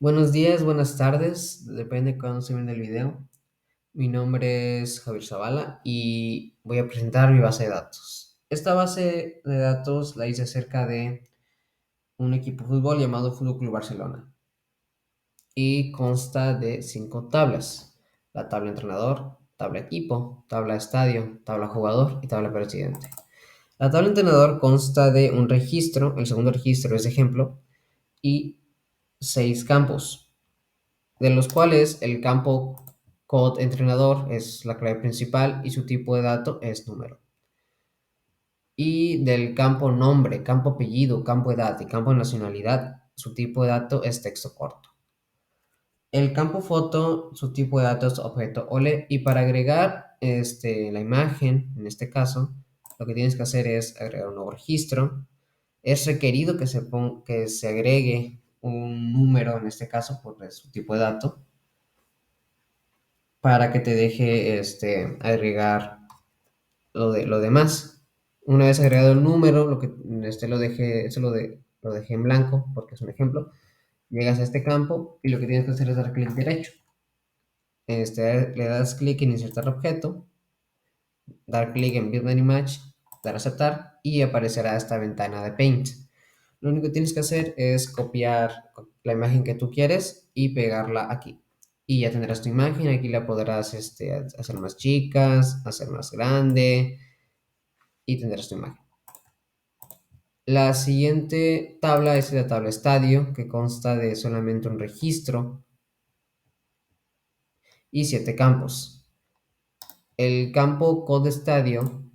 Buenos días, buenas tardes, depende de cuándo se viene el video. Mi nombre es Javier Zavala y voy a presentar mi base de datos. Esta base de datos la hice acerca de un equipo de fútbol llamado Fútbol Club Barcelona y consta de 5 tablas: la tabla entrenador, tabla equipo, tabla estadio, tabla jugador y tabla presidente. La tabla entrenador consta de un registro, el segundo registro es ejemplo, y 6 campos, de los cuales el campo code entrenador es la clave principal y su tipo de dato es número. Y del campo nombre, campo apellido, campo edad y campo nacionalidad, su tipo de dato es texto corto. El campo foto, su tipo de dato es objeto OLE, y para agregar la imagen, en este caso, lo que tienes que hacer es agregar un nuevo registro. Es requerido que se agregue un número, en este caso, por su tipo de dato, para que te deje agregar lo demás. Una vez agregado el número, lo que lo dejé, lo dejé en blanco porque es un ejemplo. Llegas a este campo y lo que tienes que hacer es dar clic derecho. Le das clic en insertar objeto, dar clic en Build an Image, dar a aceptar y aparecerá esta ventana de Paint. Lo único que tienes que hacer es copiar la imagen que tú quieres y pegarla aquí. Y ya tendrás tu imagen. Aquí la podrás hacer más chicas, hacer más grande y tendrás tu imagen. La siguiente tabla es la tabla estadio, que consta de solamente un registro y 7 campos. El campo code estadio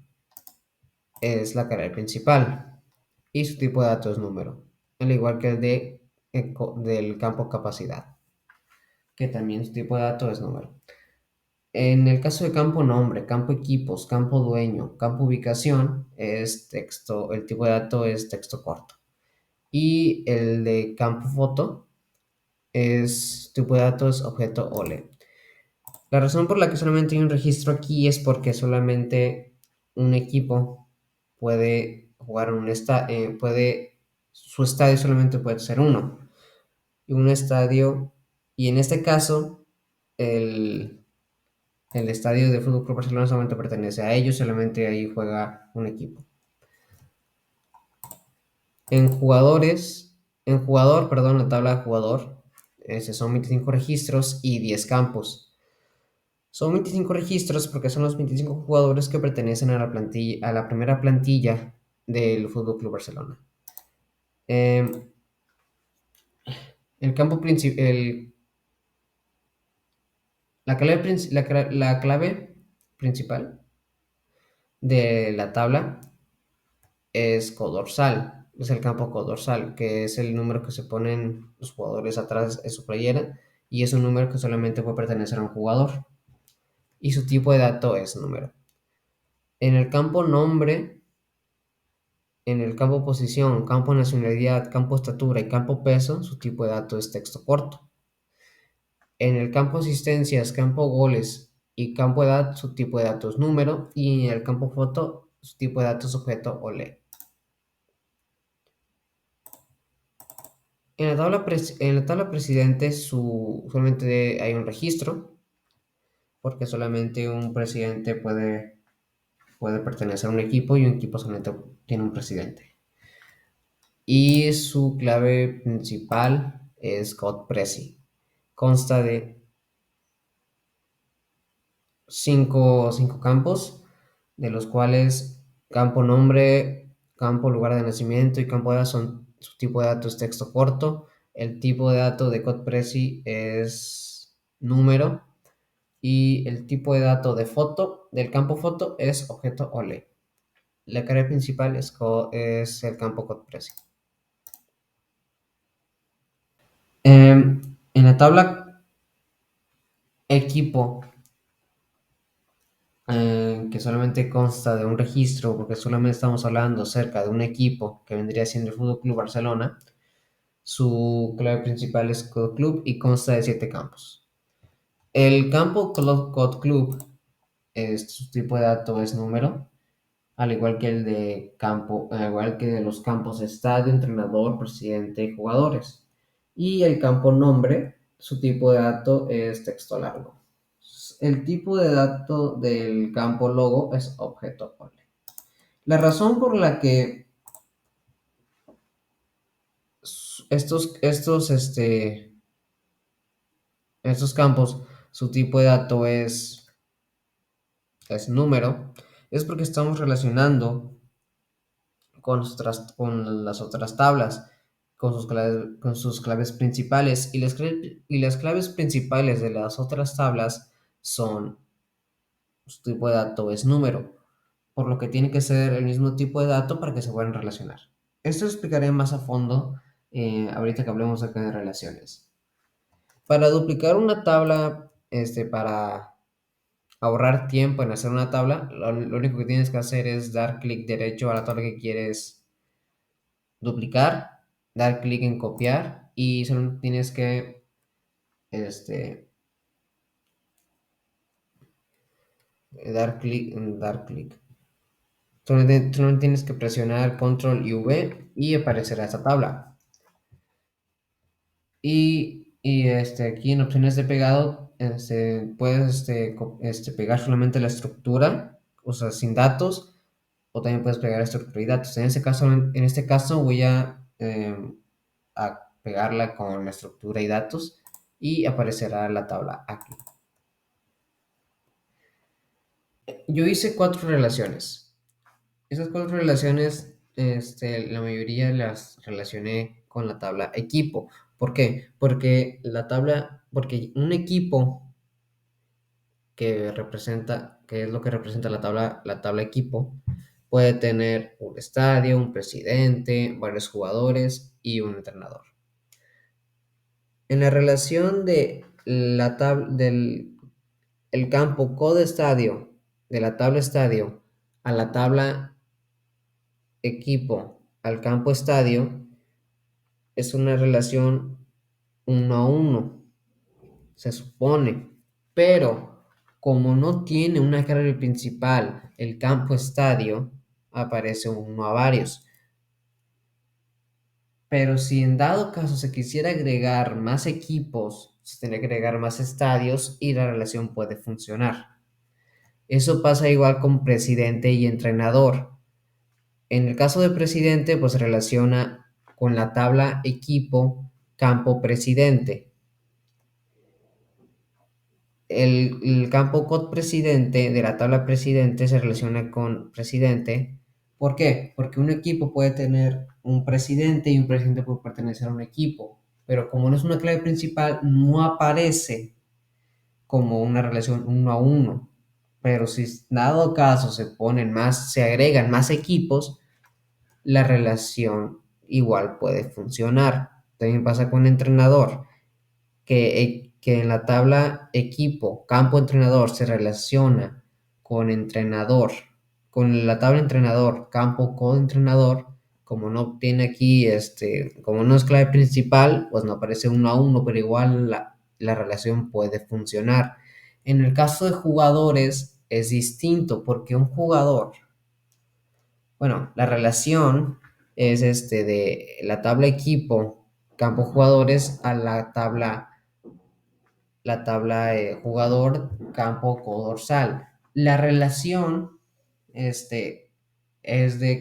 es la carrera principal y su tipo de datos es número, al igual que el del campo capacidad, que también su tipo de dato es número. En el caso de campo nombre, campo equipos, campo dueño, campo ubicación, es texto, el tipo de dato es texto corto. Y el de campo foto es tipo de datos objeto OLE. La razón por la que solamente hay un registro aquí es porque solamente un equipo puede jugar en un estadio, su estadio solamente puede ser uno. Y un estadio, y en este caso, el, el estadio de Fútbol Club Barcelona solamente pertenece a ellos, solamente ahí juega un equipo. En jugador, perdón, la tabla de jugador, son 25 registros y 10 campos. Son 25 registros porque son los 25 jugadores que pertenecen a la primera plantilla del Fútbol Club Barcelona. Eh, el campo principal, la clave principal de la tabla es codorsal, es el campo codorsal, que es el número que se ponen los jugadores atrás en su playera, y es un número que solamente puede pertenecer a un jugador, y su tipo de dato es número. En el campo nombre, en el campo posición, campo nacionalidad, campo estatura y campo peso, su tipo de dato es texto corto. En el campo asistencias, campo goles y campo edad, su tipo de dato es número, y en el campo foto, su tipo de dato es objeto o ley. En la tabla presidente solamente hay un registro, porque solamente un presidente puede pertenecer a un equipo y un equipo solamente tiene un presidente. Y su clave principal es GodPresi. Consta de cinco campos, de los cuales campo nombre, campo lugar de nacimiento y campo de edad su tipo de datos texto corto. El tipo de dato de GodPresi es número y el tipo de dato de foto del campo foto es objeto OLE. La carga principal es el campo GodPresi. En la tabla equipo, que solamente consta de un registro, porque solamente estamos hablando acerca de un equipo que vendría siendo el Fútbol Club Barcelona. Su clave principal es Code Club y consta de 7 campos. El campo Code Club, su tipo de dato es número, al igual que el de campo, al igual que de los campos estadio, entrenador, presidente y jugadores. Y el campo nombre, su tipo de dato es texto largo. El tipo de dato del campo logo es objeto only. La razón por la que estos campos, su tipo de dato es número, es porque estamos relacionando con las otras tablas, con sus claves principales. Y las claves principales de las otras tablas son, su tipo de dato es número, por lo que tiene que ser el mismo tipo de dato para que se puedan relacionar. Esto lo explicaré más a fondo ahorita que hablemos acá de relaciones. Para duplicar una tabla, para ahorrar tiempo en hacer una tabla, lo único que tienes que hacer es dar clic derecho a la tabla que quieres duplicar, dar clic en copiar y solo tienes que este, dar clic. Solo tienes que presionar control y V y aparecerá esta tabla. Aquí en opciones de pegado, puedes pegar solamente la estructura, o sea, sin datos, o también puedes pegar estructura y datos. En este caso voy a pegarla con la estructura y datos y aparecerá la tabla aquí. Yo hice 4 relaciones. Esas 4 relaciones, la mayoría las relacioné con la tabla equipo. ¿Por qué? Porque un equipo que es lo que representa la tabla equipo, puede tener un estadio, un presidente, varios jugadores y un entrenador. En la relación de del el campo code estadio, de la tabla estadio a la tabla equipo al campo estadio, es una relación 1 a 1, se supone, pero como no tiene una carga principal el campo estadio, aparece 1 a varios. Pero si en dado caso se quisiera agregar más equipos, se tendría que agregar más estadios y la relación puede funcionar. Eso pasa igual con presidente y entrenador. En el caso de presidente, pues se relaciona con la tabla equipo campo presidente. El campo code presidente de la tabla presidente se relaciona con presidente. ¿Por qué? Porque un equipo puede tener un presidente y un presidente puede pertenecer a un equipo, pero como no es una clave principal, no aparece como una relación 1 a 1. Pero si dado caso se agregan más equipos, la relación igual puede funcionar. También pasa con entrenador, que en la tabla equipo, campo entrenador se relaciona con entrenador, con la tabla entrenador, campo coentrenador, como no tiene aquí, como no es clave principal, pues no aparece 1 a 1, pero igual la relación puede funcionar. En el caso de jugadores es distinto porque un jugador, bueno, la relación es de la tabla equipo, campo jugadores a la tabla jugador, campo codorsal. La relación es de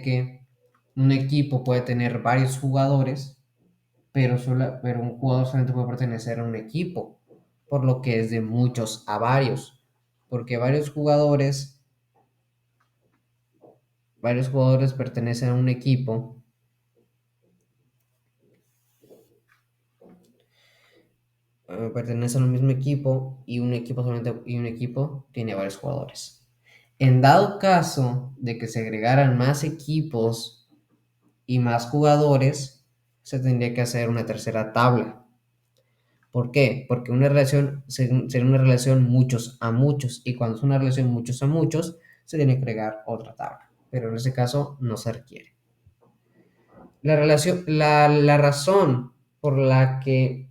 que un equipo puede tener varios jugadores, pero un jugador solamente puede pertenecer a un equipo, por lo que es de muchos a varios, porque varios jugadores pertenecen a un equipo, pertenecen al mismo equipo y un equipo tiene varios jugadores. En dado caso de que se agregaran más equipos y más jugadores, se tendría que hacer una tercera tabla. ¿Por qué? Porque una relación sería una relación muchos a muchos, y cuando es una relación muchos a muchos, se tiene que agregar otra tabla. Pero en este caso no se requiere. La razón por la que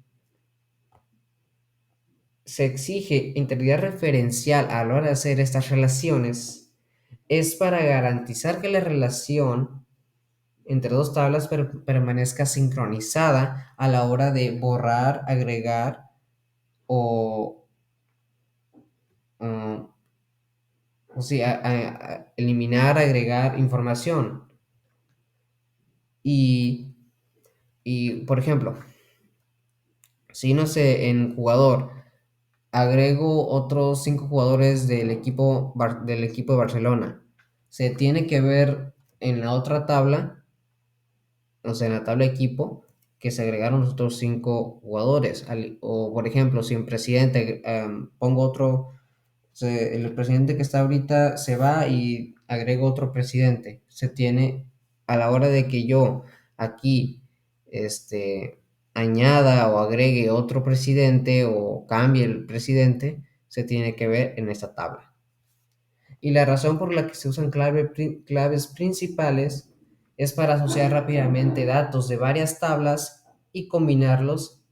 se exige integridad referencial a la hora de hacer estas relaciones es para garantizar que la relación entre dos tablas permanezca sincronizada a la hora de borrar, agregar o, mm, o sí, eliminar, agregar información. Y, por ejemplo, si no sé, en jugador agrego otros 5 jugadores del equipo de Barcelona, se tiene que ver en la otra tabla, o sea, en la tabla de equipo, que se agregaron los otros 5 jugadores. O, por ejemplo, si en presidente pongo otro, el presidente que está ahorita se va y agrego otro presidente. Se tiene, a la hora de que yo aquí, añada o agregue otro presidente o cambie el presidente, se tiene que ver en esta tabla. Y la razón por la que se usan claves principales es para asociar rápidamente datos de varias tablas y combinarlos,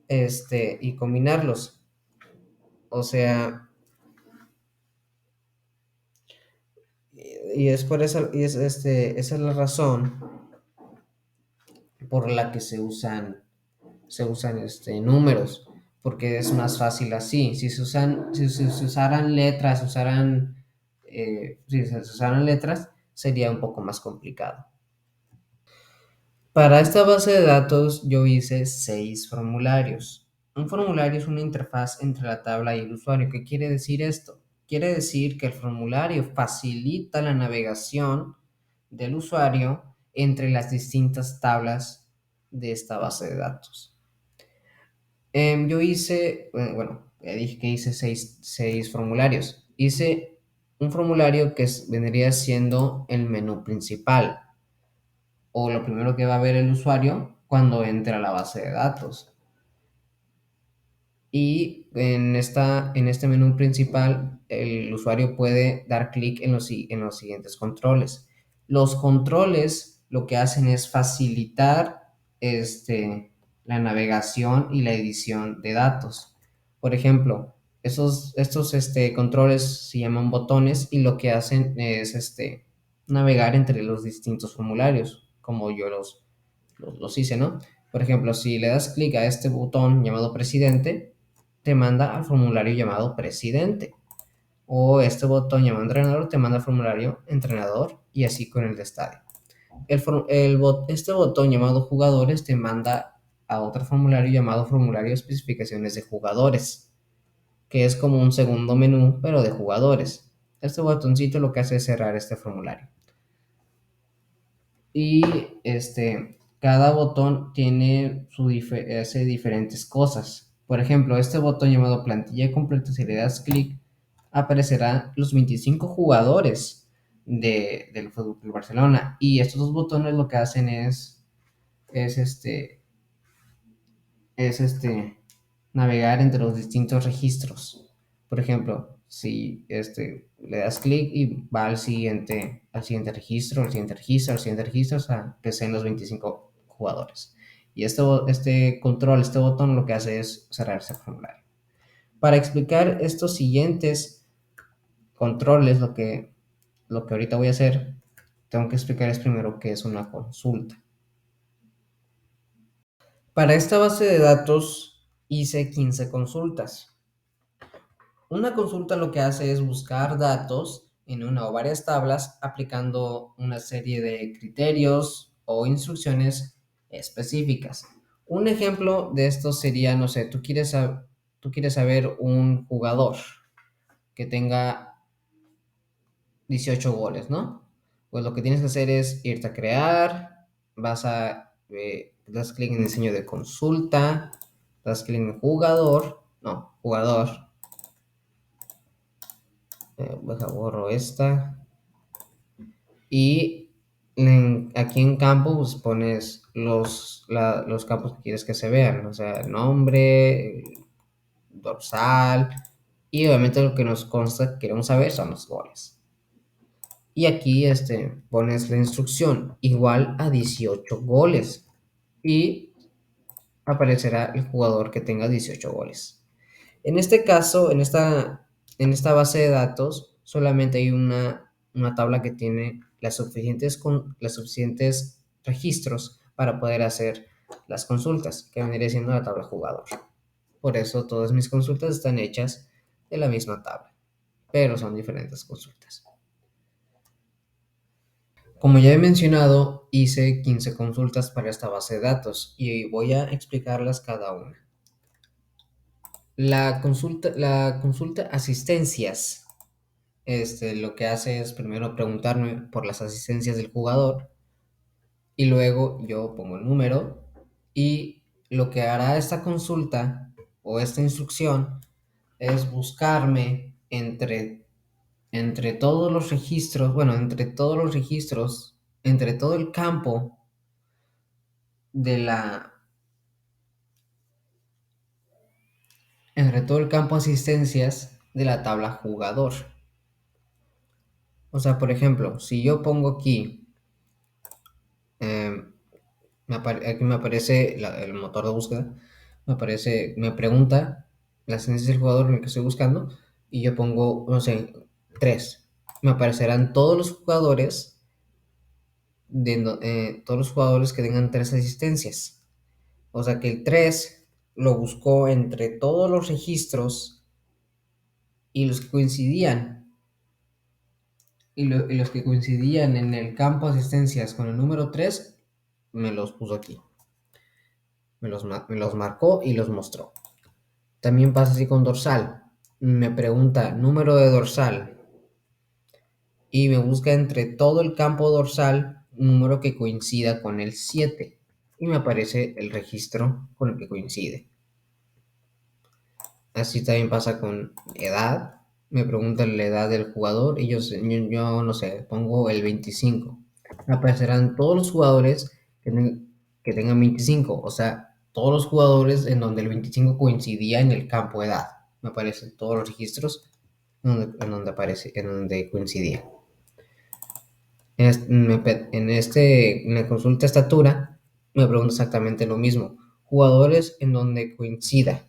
y combinarlos. O sea, y es por eso, esa es la razón por la que se usan números, porque es más fácil así. Si se usaran letras, si se usaran letras, sería un poco más complicado. Para esta base de datos yo hice 6 formularios. Un formulario es una interfaz entre la tabla y el usuario. ¿Qué quiere decir esto? Quiere decir que el formulario facilita la navegación del usuario entre las distintas tablas de esta base de datos. Yo hice, bueno, ya dije que hice seis formularios. Hice un formulario que vendría siendo el menú principal, o lo primero que va a ver el usuario cuando entre a la base de datos. Y en este menú principal, el usuario puede dar clic en los siguientes controles. Los controles lo que hacen es facilitar la navegación y la edición de datos. Por ejemplo, estos controles se llaman botones y lo que hacen es navegar entre los distintos formularios, como yo los hice, ¿no? Por ejemplo, si le das clic a este botón llamado presidente, te manda al formulario llamado presidente. O este botón llamado entrenador te manda al formulario entrenador, y así con el de estadio. Este botón llamado jugadores te manda a otro formulario llamado formulario de especificaciones de jugadores, que es como un segundo menú, pero de jugadores. Este botoncito lo que hace es cerrar este formulario. Y cada botón hace diferentes cosas. Por ejemplo, este botón llamado plantilla completa, si le das clic, aparecerán los 25 jugadores del Fútbol Club Barcelona. Y estos dos botones lo que hacen es este, es navegar entre los distintos registros. Por ejemplo, si le das clic y va al siguiente registro, al siguiente registro, al siguiente registro, hasta que sean los 25 jugadores. Y este control, este botón lo que hace es cerrar ese formulario. Para explicar estos siguientes controles, lo que ahorita voy a hacer, tengo que explicar primero qué es una consulta. Para esta base de datos hice 15 consultas. Una consulta lo que hace es buscar datos en una o varias tablas aplicando una serie de criterios o instrucciones específicas. Un ejemplo de esto sería, no sé, tú quieres saber un jugador que tenga 18 goles, ¿no? Pues lo que tienes que hacer es irte a crear, das clic en diseño de consulta, das clic en jugador, borro esta, y aquí en campo pues pones los campos que quieres que se vean, o sea, el nombre, el dorsal, y obviamente lo que nos consta que queremos saber son los goles. Y aquí pones la instrucción igual a 18 goles y aparecerá el jugador que tenga 18 goles. En este caso, en esta base de datos, solamente hay un una tabla que tiene las suficientes registros para poder hacer las consultas, que vendría siendo la tabla jugador. Por eso todas mis consultas están hechas de la misma tabla, pero son diferentes consultas. Como ya he mencionado, hice 15 consultas para esta base de datos y voy a explicarlas cada una. La consulta asistencias, lo que hace es primero preguntarme por las asistencias del jugador y luego yo pongo el número, y lo que hará esta consulta o esta instrucción es buscarme entre todos los registros, bueno, entre todo el campo de la, entre todo el campo asistencias de la tabla jugador. O sea, por ejemplo, si yo pongo aquí, aquí me aparece el motor de búsqueda, me pregunta la asistencia del jugador en el que estoy buscando, y yo pongo, no sé, 3. Me aparecerán todos los jugadores que tengan 3 asistencias. O sea que el 3 lo buscó entre todos los registros y los que coincidían. Y los que coincidían en el campo asistencias con el número 3 me los puso aquí. Me los marcó y los mostró. También pasa así con dorsal. Me pregunta número de dorsal y me busca entre todo el campo dorsal un número que coincida con el 7 y me aparece el registro con el que coincide. Así también pasa con edad. Me preguntan la edad del jugador y yo no sé, pongo el 25. Me aparecerán todos los jugadores que tengan 25, o sea, todos los jugadores en donde el 25 coincidía en el campo de edad. Me aparecen todos los registros en donde coincidía. En la consulta estatura me pregunta exactamente lo mismo. Jugadores en donde coincida.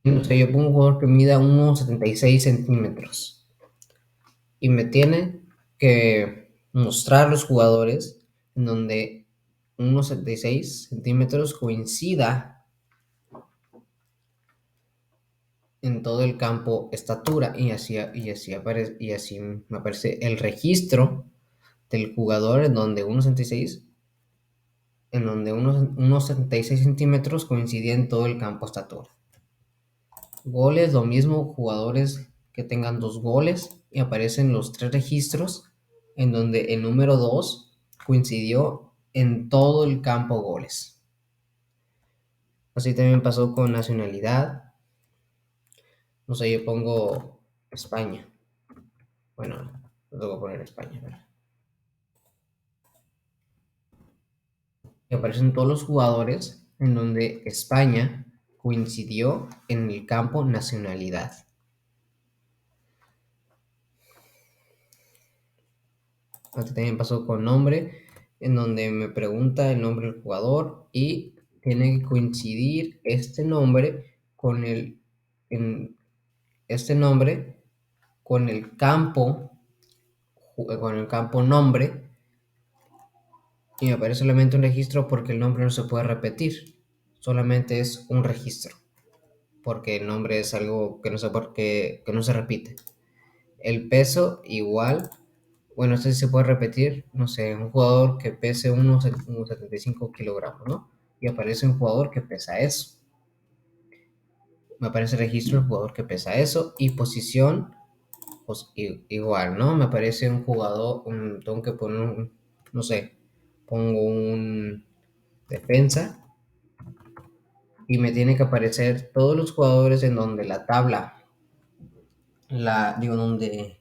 No sé, yo pongo un jugador que mida 1,76 centímetros y me tiene que mostrar los jugadores en donde 1,76 centímetros coincida en todo el campo estatura, y así me aparece el registro del jugador en donde unos 76 centímetros coincidía en todo el campo estatura. Goles, lo mismo, jugadores que tengan 2 goles, y aparecen los 3 registros en donde el número 2 coincidió en todo el campo goles. Así también pasó con nacionalidad. No sé, yo pongo España. Bueno, luego poner España, ¿verdad? Y aparecen todos los jugadores en donde España coincidió en el campo nacionalidad. Aquí también pasó con nombre, en donde me pregunta el nombre del jugador y tiene que coincidir este nombre con con el campo nombre, y me aparece solamente un registro porque el nombre no se puede repetir, solamente es un registro, porque el nombre es algo que no se repite. El peso igual. Bueno, esto sí se puede repetir, no sé, un jugador que pese unos 75 kilogramos, ¿no? Y aparece un jugador que pesa eso. Me aparece el registro del jugador que pesa eso, y posición, pues igual, ¿no? Me aparece un jugador, tengo que poner no sé, pongo un defensa, y me tiene que aparecer todos los jugadores en donde la tabla, donde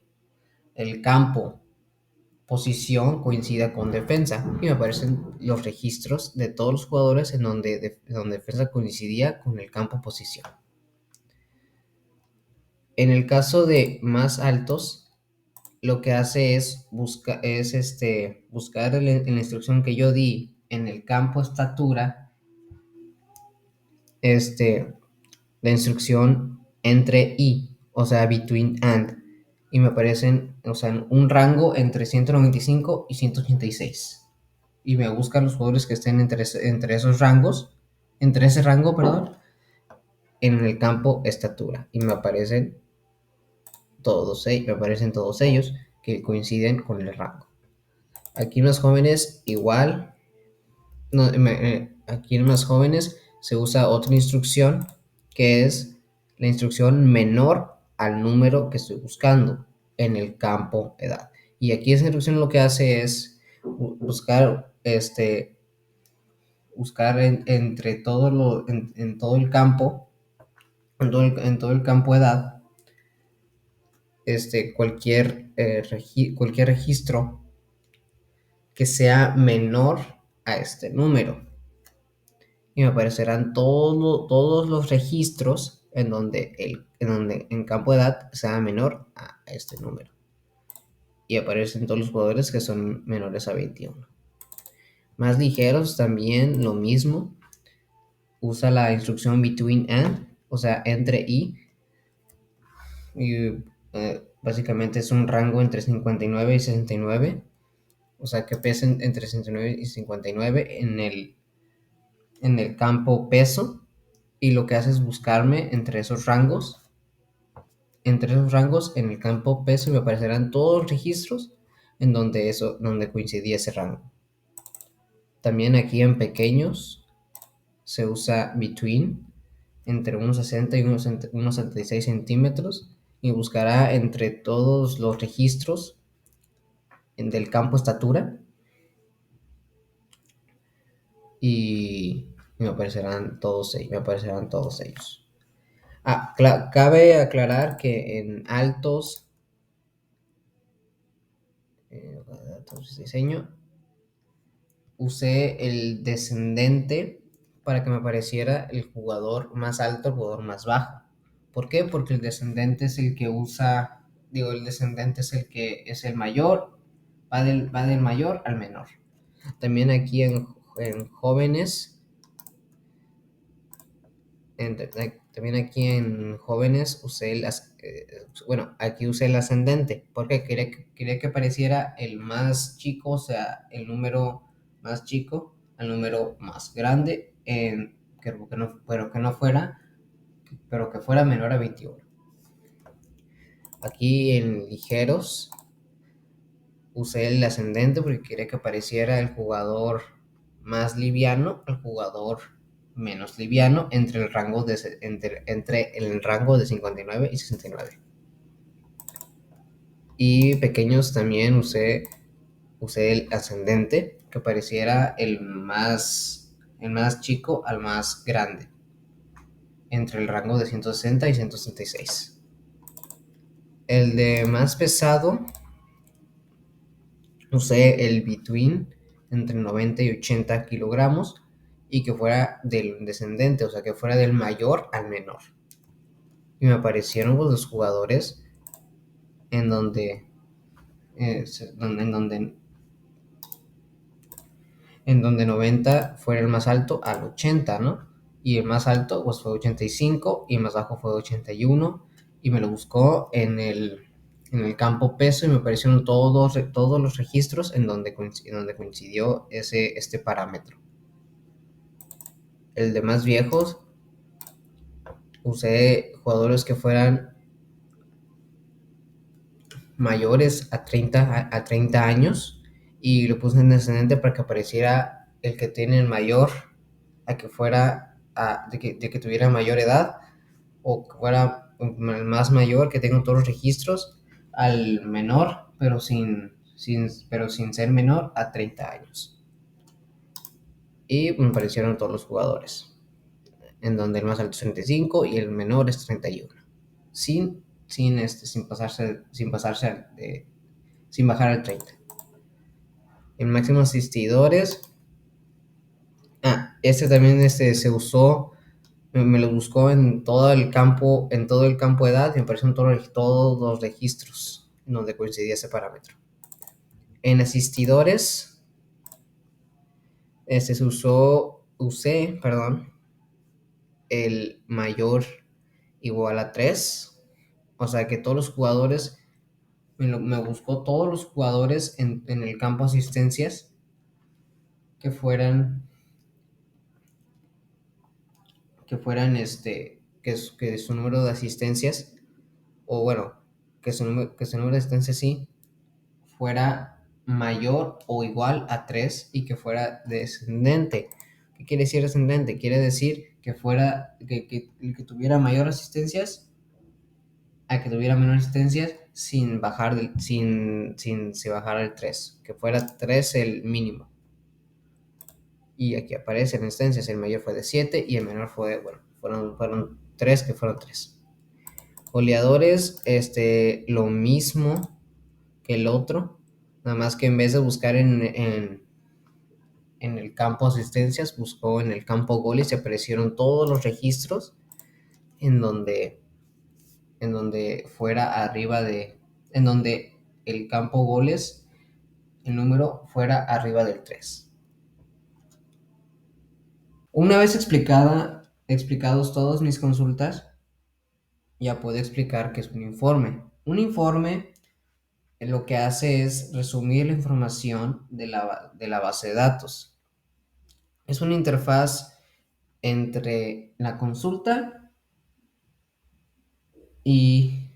el campo posición coincida con defensa, y me aparecen los registros de todos los jugadores en donde defensa coincidía con el campo posición. En el caso de más altos, lo que hace es buscar en la instrucción que yo di en el campo estatura, la instrucción entre i, o sea, between and, y me aparecen, o sea, un rango entre 195 y 186. Y me buscan los jugadores que estén entre esos rangos, entre ese rango, perdón, en el campo estatura. Y me aparecen todos ellos que coinciden con el rango. Aquí en los jóvenes igual, no, aquí en los jóvenes se usa otra instrucción que es la instrucción menor al número que estoy buscando en el campo edad. Y aquí esa instrucción lo que hace es buscar entre en todo el campo, en todo el campo edad, cualquier registro que sea menor a este número. Y me aparecerán todos los registros en campo de edad sea menor a este número. Y aparecen todos los jugadores que son menores a 21. Más ligeros también lo mismo. Usa la instrucción between and, o sea, entre y básicamente es un rango entre 59 y 69. O sea, que pesen entre 69 y 59 en el campo peso. Y lo que hace es buscarme entre esos rangos en el campo peso, y me aparecerán todos los registros donde coincidía ese rango. También aquí en pequeños se usa between entre unos 60 y unos 76 centímetros, y buscará entre todos los registros del campo estatura, y me aparecerán todos ellos. Cabe aclarar que en altos, diseño, usé el descendente para que me apareciera el jugador más alto, el jugador más bajo. ¿Por qué? Porque el descendente es el que el descendente es el que es el mayor, va del mayor al menor. También aquí en jóvenes, también aquí en jóvenes aquí usé el ascendente, porque quería que apareciera el más chico, o sea, el número más chico al número más grande, pero que fuera menor a 21. Aquí en ligeros usé el ascendente porque quería que apareciera el jugador más liviano al jugador menos liviano entre el rango de 59 y 69. Y pequeños también usé el ascendente, que pareciera el más chico al más grande, entre el rango de 160 y 166. El de más pesado, usé el between entre 90 y 80 kilogramos, y que fuera del descendente, o sea, que fuera del mayor al menor. Y me aparecieron los jugadores en donde, eh, en donde en donde 90 fuera el más alto al 80, ¿no? Y el más alto pues fue 85 y el más bajo fue 81, y me lo buscó en el campo peso, y me aparecieron todos los registros en donde coincidió este parámetro. El de más viejos, usé jugadores que fueran mayores a 30 años, y lo puse en descendente para que apareciera el que tiene el mayor a que fuera de que tuviera mayor edad, o que fuera el más mayor, que tenga todos los registros, al menor, pero sin ser menor a 30 años. Y me aparecieron todos los jugadores, en donde el más alto es 35 y el menor es 31, sin bajar al 30. El máximo asistidores, este también se usó, me lo buscó en todo el campo de edad, y me aparecieron todos los registros en donde coincidía ese parámetro. En asistidores, usé el mayor igual a 3, O sea que todos los jugadores, me buscó todos los jugadores en el campo asistencias que fueran, que su número de asistencias, o bueno, que su número de asistencias sí, fuera mayor o igual a 3 y que fuera descendente. ¿Qué quiere decir descendente? Quiere decir que fuera, que el que tuviera mayor asistencias a que tuviera menor asistencias sin bajar sin se bajara el 3 que fuera 3 el mínimo. Y aquí aparecen asistencias, el mayor fue de 7 y el menor fue, bueno, fueron 3 que fueron 3. Goleadores, lo mismo que el otro, nada más que en vez de buscar en el campo asistencias, buscó en el campo gol y se aparecieron todos los registros en donde, en donde fuera arriba de, en donde el campo goles, el número fuera arriba del 3. Una vez explicados todas mis consultas, ya puedo explicar qué es un informe. Un informe lo que hace es resumir la información de la base de datos. Es una interfaz entre la consulta y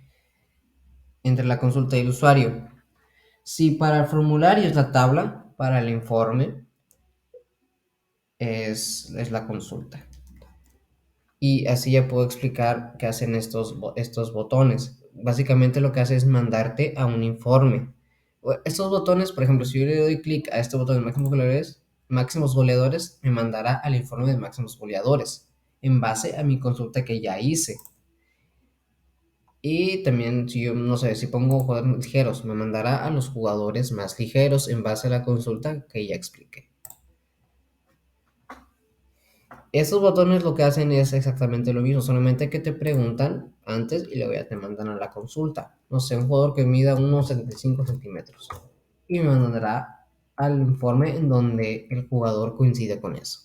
el usuario. Si para el formulario es la tabla, para el informe es la consulta. Y así ya puedo explicar qué hacen estos botones. Básicamente lo que hace es mandarte a un informe. Estos botones, por ejemplo, si yo le doy clic a este botón de máximos goleadores, me mandará al informe de máximos goleadores en base a mi consulta que ya hice. Y también, si yo no sé, si pongo jugadores ligeros, me mandará a los jugadores más ligeros en base a la consulta que ya expliqué. Esos botones lo que hacen es exactamente lo mismo, solamente que te preguntan antes y luego ya te mandan a la consulta. No sé, un jugador que mida unos 75 centímetros y me mandará al informe en donde el jugador coincide con eso.